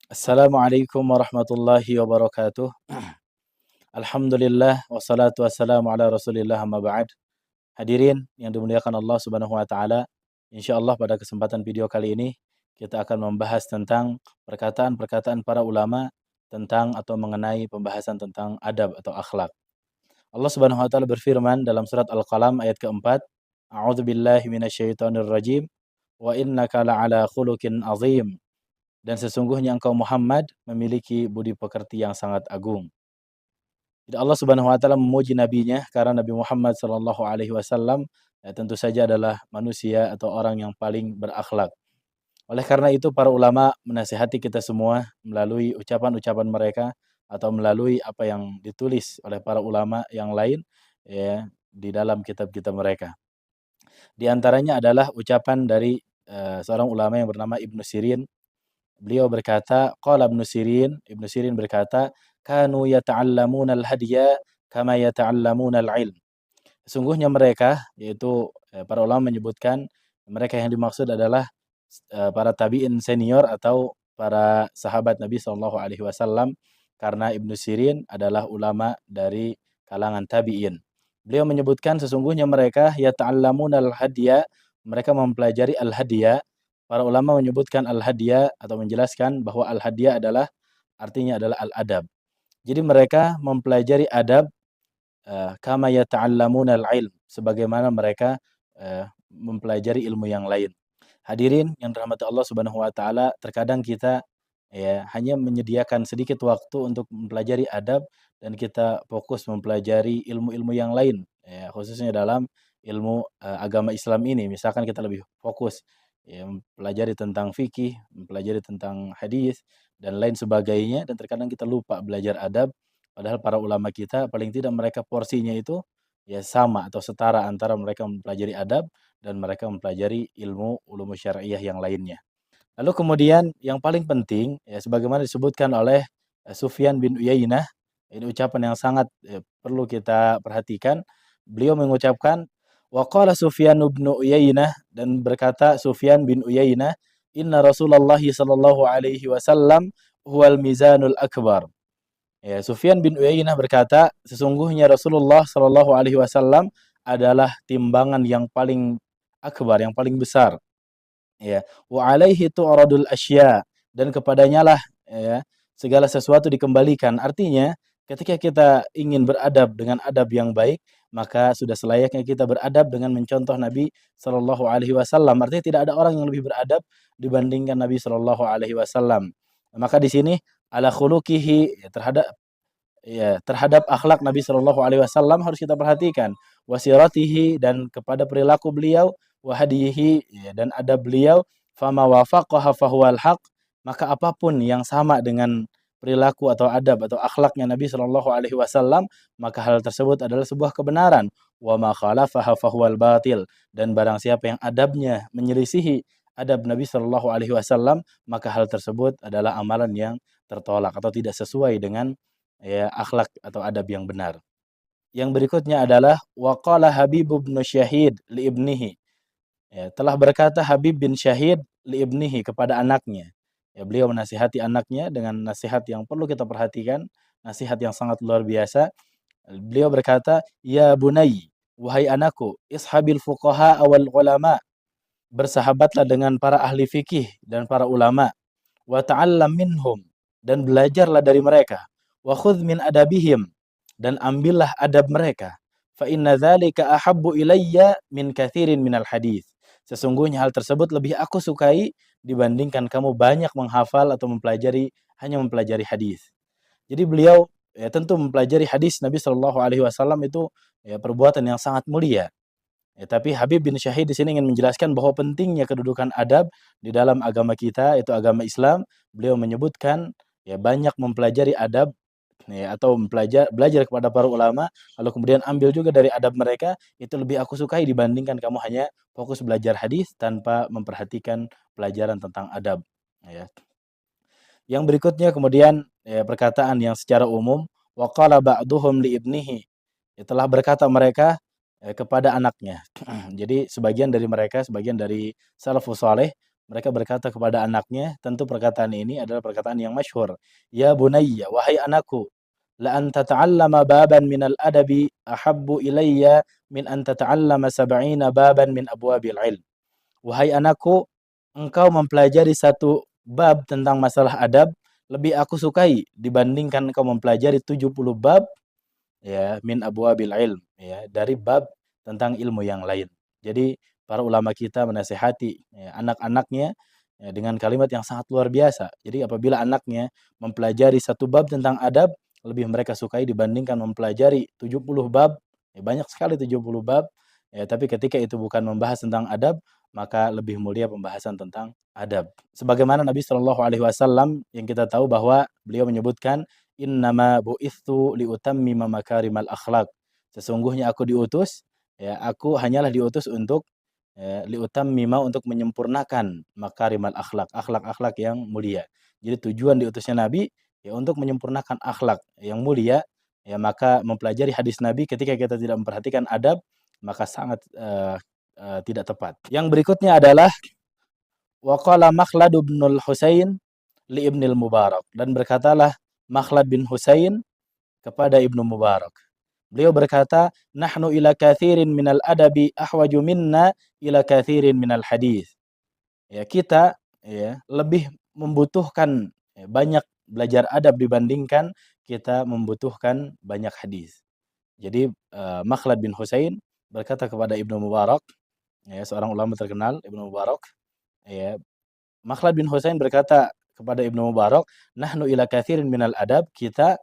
Assalamualaikum warahmatullahi wabarakatuh. Alhamdulillah wassalatu wassalamu ala Rasulillah amma ba'd. Hadirin yang dimuliakan Allah Subhanahu wa taala, insyaallah pada kesempatan video kali ini kita akan membahas tentang perkataan-perkataan para ulama tentang atau mengenai pembahasan tentang adab atau akhlak. Allah Subhanahu wa taala berfirman dalam surat Al-Qalam ayat keempat, A'udzubillahi minasyaitonirrajim, wa innaka la'ala khuluqin azim. Dan sesungguhnya engkau Muhammad memiliki budi pekerti yang sangat agung. Jadi Allah Subhanahu wa taala memuji nabinya karena Nabi Muhammad sallallahu alaihi wasallam tentu saja adalah manusia atau orang yang paling berakhlak. Oleh karena itu para ulama menasihati kita semua melalui ucapan-ucapan mereka atau melalui apa yang ditulis oleh para ulama yang lain ya di dalam kitab-kitab mereka. Di antaranya adalah ucapan dari seorang ulama yang bernama Ibnu Sirin. Beliau berkata, qala Ibnu Sirin berkata, "Kanu yata'allamuna al-hadya kama yata'allamuna al-ilm." Sesungguhnya mereka, yaitu para ulama menyebutkan mereka yang dimaksud adalah para tabi'in senior atau para sahabat Nabi Shallallahu alaihi wasallam karena Ibnu Sirin adalah ulama dari kalangan tabi'in. Beliau menyebutkan sesungguhnya mereka yata'allamuna al-hadya, mereka mempelajari al-hadya. Para ulama menyebutkan al-hadya atau menjelaskan bahwa al-hadya adalah artinya adalah al-adab. Jadi mereka mempelajari adab kama yata'allamuna al-ilm, sebagaimana mereka mempelajari ilmu yang lain. Hadirin yang dirahmati Allah Subhanahu wa taala, terkadang kita ya hanya menyediakan sedikit waktu untuk mempelajari adab dan kita fokus mempelajari ilmu-ilmu yang lain ya, khususnya dalam ilmu agama Islam ini. Misalkan kita lebih fokus ya mempelajari tentang fikih, mempelajari tentang hadis dan lain sebagainya dan terkadang kita lupa belajar adab padahal para ulama kita paling tidak mereka porsinya itu ya sama atau setara antara mereka mempelajari adab dan mereka mempelajari ilmu ulum syariah yang lainnya. Lalu kemudian yang paling penting ya sebagaimana disebutkan oleh Sufyan bin Uyainah, ini ucapan yang sangat perlu kita perhatikan. Beliau mengucapkan wa qala Sufyan bin Uyainah, dan berkata Sufyan bin Uyainah, inna Rasulullah sallallahu alaihi wasallam huwal mizanul akbar. Ya, Sufyan bin Uyainah berkata, sesungguhnya Rasulullah sallallahu alaihi wasallam adalah timbangan yang paling akbar, yang paling besar. Ya, wa alaihi tu'radul asya, dan kepadanya lah ya segala sesuatu dikembalikan. Artinya, ketika kita ingin beradab dengan adab yang baik, maka sudah selayaknya kita beradab dengan mencontoh Nabi Shallallahu alaihi wasallam. Artinya tidak ada orang yang lebih beradab dibandingkan Nabi Shallallahu alaihi wasallam. Maka di sini ala khuluqihi ya, terhadap akhlak Nabi Shallallahu alaihi wasallam harus kita perhatikan, wasiratihi, dan kepada perilaku beliau, wahadihi ya, dan adab beliau, fama wafaqaha fahuwal haq, maka apapun yang sama dengan perilaku atau adab atau akhlaknya Nabi Shallallahu alaihi wasallam, maka hal tersebut adalah sebuah kebenaran. Wa ma khalafaha fahuwal batil, dan barang siapa yang adabnya menyelisihi adab Nabi Shallallahu alaihi wasallam, maka hal tersebut adalah amalan yang tertolak atau tidak sesuai dengan ya akhlak atau adab yang benar. Yang berikutnya adalah waqala Habib bin Syahid li ibnihi. Ya, telah berkata Habib bin Syahid li ibnihi kepada anaknya. Ya, beliau menasihati anaknya dengan nasihat yang perlu kita perhatikan, nasihat yang sangat luar biasa. Beliau berkata, "Ya bunai, wahai anakku, ishabil fuqaha wal ulama." Bersahabatlah dengan para ahli fikih dan para ulama. Wa ta'allam minhum, dan belajarlah dari mereka. Wa khudh min adabihim, dan ambillah adab mereka. Fa inna dzalika ahabbu ilayya min katsirin minal hadis. Sesungguhnya hal tersebut lebih aku sukai dibandingkan kamu banyak menghafal atau hanya mempelajari hadis. Jadi beliau ya tentu mempelajari hadis Nabi Shallallahu alaihi wasallam itu ya perbuatan yang sangat mulia. Ya, tapi Habib bin Syahid di sini ingin menjelaskan bahwa pentingnya kedudukan adab di dalam agama kita, yaitu agama Islam. Beliau menyebutkan ya banyak mempelajari adab ya, atau belajar kepada para ulama, lalu kemudian ambil juga dari adab mereka, itu lebih aku sukai dibandingkan kamu hanya fokus belajar hadis tanpa memperhatikan pelajaran tentang adab. Ya. Yang berikutnya kemudian ya, perkataan yang secara umum, waqala ba'duhum li ibnihi. Ya, telah berkata mereka kepada anaknya. Jadi sebagian dari mereka, sebagian dari salafus saleh mereka berkata kepada anaknya, tentu perkataan ini adalah perkataan yang masyhur. Ya bunayya, wahai anakku, la an tata'allama baban minal adabi ahabbu ilayya min an tata'allama sab'ina baban min abwabil ilm. Wahai anakku, engkau mempelajari satu bab tentang masalah adab lebih aku sukai dibandingkan engkau mempelajari 70 bab ya min abwabil ilm ya dari bab tentang ilmu yang lain. Jadi para ulama kita menasihati ya, anak-anaknya ya, dengan kalimat yang sangat luar biasa. Jadi apabila anaknya mempelajari satu bab tentang adab lebih mereka sukai dibandingkan mempelajari 70 bab, ya, banyak sekali 70 bab ya, tapi ketika itu bukan membahas tentang adab maka lebih mulia pembahasan tentang adab. Sebagaimana Nabi Shallallahu alaihi wasallam yang kita tahu bahwa beliau menyebutkan innama bu'itsu liutammima makarimal akhlak. Sesungguhnya aku diutus, ya aku hanyalah diutus untuk liutammima untuk menyempurnakan makarimal akhlak, akhlak-akhlak yang mulia. Jadi tujuan diutusnya Nabi ya untuk menyempurnakan akhlak yang mulia, ya maka mempelajari hadis Nabi ketika kita tidak memperhatikan adab maka sangat tidak tepat. Yang berikutnya adalah waqala Makhlad bin Husain li Ibnil Mubarak dan berkatalah Makhlad bin Husain kepada Ibnu Mubarak. Beliau berkata, "Nahnu ila kathirin minal adabi ahwaju minna ila kathirin minal hadis." Ya, kita ya lebih membutuhkan ya, banyak belajar adab dibandingkan kita membutuhkan banyak hadis. Jadi Makhlad bin Husain berkata kepada Ibnu Mubarak, ya, seorang ulama terkenal Ibnu Mubarak, ya, Makhlad bin Husain berkata kepada Ibnu Mubarak, "Nahnu ila kathirin minal adab." Kita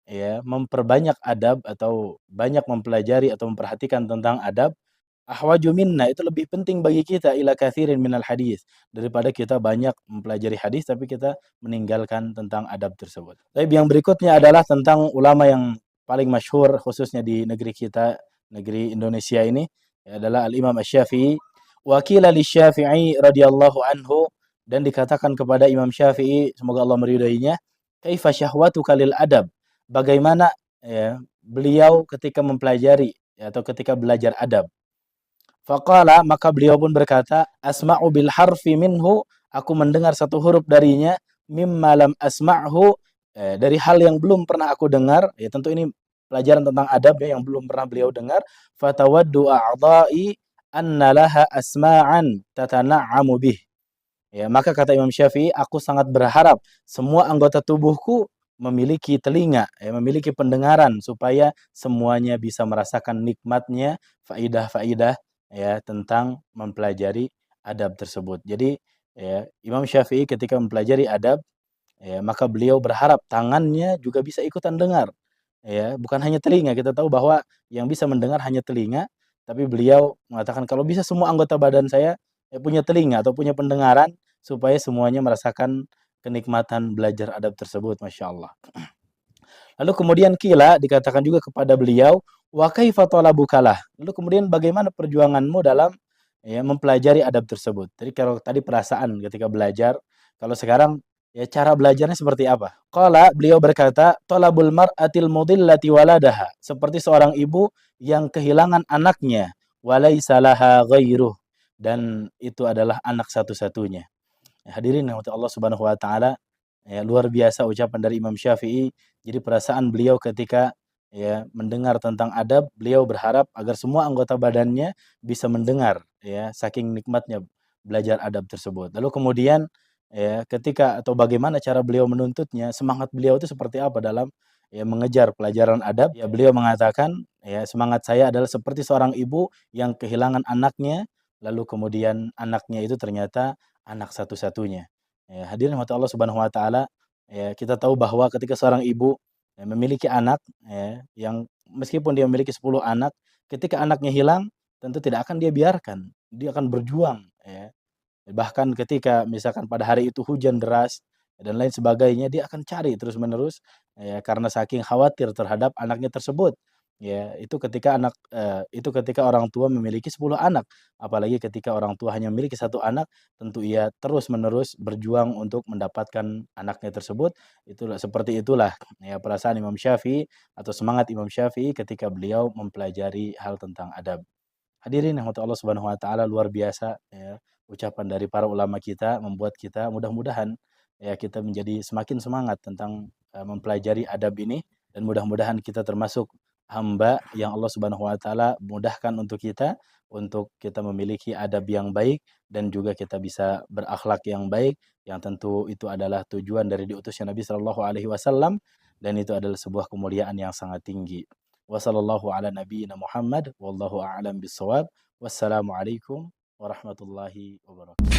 ya memperbanyak adab atau banyak mempelajari atau memperhatikan tentang adab, ahwaju minna itu lebih penting bagi kita ila kathirin minal hadis daripada kita banyak mempelajari hadis tapi kita meninggalkan tentang adab tersebut. Tapi yang berikutnya adalah tentang ulama yang paling masyhur khususnya di negeri kita, negeri Indonesia ini adalah Al-Imam Asy-Syafi'i. Wakila Syafi'i radhiyallahu anhu dan dikatakan kepada Imam Syafi'i semoga Allah meridainya, kaifa syahwatuka lil adab? Bagaimana ya beliau ketika mempelajari ya, atau ketika belajar adab. Faqala maka beliau pun berkata, asma'u bil harfi minhu, aku mendengar satu huruf darinya, mimma lam asma'hu, dari hal yang belum pernah aku dengar, ya tentu ini pelajaran tentang adab ya yang belum pernah beliau dengar, fatawaddu a'dha'i anna laha asma'an tatana'amu bih. Ya, maka kata Imam Syafi'i, aku sangat berharap semua anggota tubuhku memiliki telinga, ya, memiliki pendengaran supaya semuanya bisa merasakan nikmatnya faidah-faidah ya tentang mempelajari adab tersebut. Jadi ya, Imam Syafi'i ketika mempelajari adab ya, maka beliau berharap tangannya juga bisa ikutan dengar. Ya, bukan hanya telinga. Kita tahu bahwa yang bisa mendengar hanya telinga, tapi beliau mengatakan kalau bisa semua anggota badan saya ya, punya telinga atau punya pendengaran supaya semuanya merasakan kenikmatan belajar adab tersebut, Masya Allah. Lalu kemudian kila dikatakan juga kepada beliau, wa kaifa talabukalah. Lalu kemudian bagaimana perjuanganmu dalam ya, mempelajari adab tersebut. Jadi kalau tadi perasaan ketika belajar, kalau sekarang ya cara belajarnya seperti apa? Qala beliau berkata, talabul mar'atil mudillati waladaha. Seperti seorang ibu yang kehilangan anaknya, walaisa laha ghairuh. Dan itu adalah anak satu-satunya. Ya, hadirin rahmat Allah Subhanahu wa taala, ya luar biasa ucapan dari Imam Syafi'i. Jadi perasaan beliau ketika ya mendengar tentang adab, beliau berharap agar semua anggota badannya bisa mendengar ya saking nikmatnya belajar adab tersebut. Lalu kemudian ya ketika atau bagaimana cara beliau menuntutnya, semangat beliau itu seperti apa dalam ya mengejar pelajaran adab? Ya beliau mengatakan, ya semangat saya adalah seperti seorang ibu yang kehilangan anaknya, lalu kemudian anaknya itu ternyata anak satu-satunya. Ya, hadirin rahmat Allah Subhanahu wa taala, ya kita tahu bahwa ketika seorang ibu ya, memiliki anak ya, yang meskipun dia memiliki 10 anak, ketika anaknya hilang tentu tidak akan dia biarkan. Dia akan berjuang ya. Bahkan ketika misalkan pada hari itu hujan deras dan lain sebagainya, dia akan cari terus-menerus ya karena saking khawatir terhadap anaknya tersebut. Ya, itu ketika orang tua memiliki 10 anak. Apalagi ketika orang tua hanya memiliki satu anak, tentu ia terus-menerus berjuang untuk mendapatkan anaknya tersebut. Itulah seperti itulah ya perasaan Imam Syafi'i atau semangat Imam Syafi'i ketika beliau mempelajari hal tentang adab. Hadirin rahmat Allah Subhanahu wa taala luar biasa ya. ucapan dari para ulama kita membuat kita mudah-mudahan ya kita menjadi semakin semangat tentang mempelajari adab ini, dan mudah-mudahan kita termasuk hamba yang Allah Subhanahu wa taala mudahkan untuk kita memiliki adab yang baik, dan juga kita bisa berakhlak yang baik, yang tentu itu adalah tujuan dari diutusnya Nabi Shallallahu alaihi wasallam, dan itu adalah sebuah kemuliaan yang sangat tinggi. Wassallallahu ala nabiyyina Muhammad wallahu a'lam bissawab. Wassalamualaikum warahmatullahi wabarakatuh.